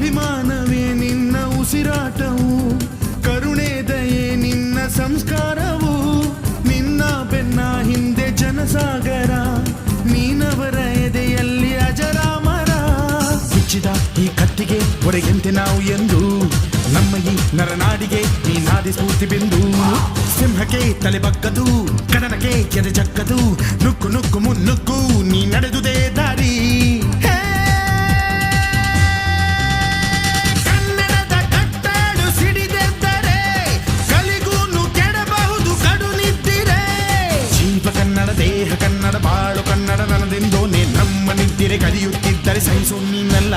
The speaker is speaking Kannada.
ಅಭಿಮಾನವೇ ನಿನ್ನ ಉಸಿರಾಟವು, ಕರುಣೆ ದಯೆ ನಿನ್ನ ಸಂಸ್ಕಾರವು, ನಿನ್ನ ಬೆನ್ನ ಹಿಂದೆ ಜನಸಾಗರ, ನೀನವರ ಎದೆಯಲ್ಲಿ ಅಜರಾಮರ. ಬಿಚ್ಚಿದ ಈ ಕತ್ತಿಗೆ ಒಡೆಯಂತೆ ನಾವು ಎಂದು, ನಮ್ಮ ಈ ನರನಾಡಿಗೆ ನೀನಾದಿ ಸ್ಫೂರ್ತಿ ಬಿಂದು. ಸಿಂಹಕ್ಕೆ ತಲೆ ಬಗ್ಗದು, ಕಡನಕ್ಕೆ ಎದೆ ಜಕ್ಕದು, ನುಕ್ಕು ನುಕ್ಕು ಮುನ್ನುಕ್ಕು ನೀ ನಡೆದುದೇ ದಾರಿ. ಕನ್ನಡದ ಕಟ್ಟಾಡು ಸಿಡಿದೆದ್ದರೆ ಕಲಿಗೂನು ಕೆಡಬಹುದು ಕಡು ನಿದ್ದಿರೆ. ಜೀವ ಕನ್ನಡ, ದೇಹ ಕನ್ನಡ, ಬಾಳು ಕನ್ನಡ, ನನದೆಂದೋನೆ ನಮ್ಮ ನಿದ್ದಿರೆ ಕಲಿಯುತ್ತಿದ್ದರೆ ಸಹಿಸು ನೀನಲ್ಲ.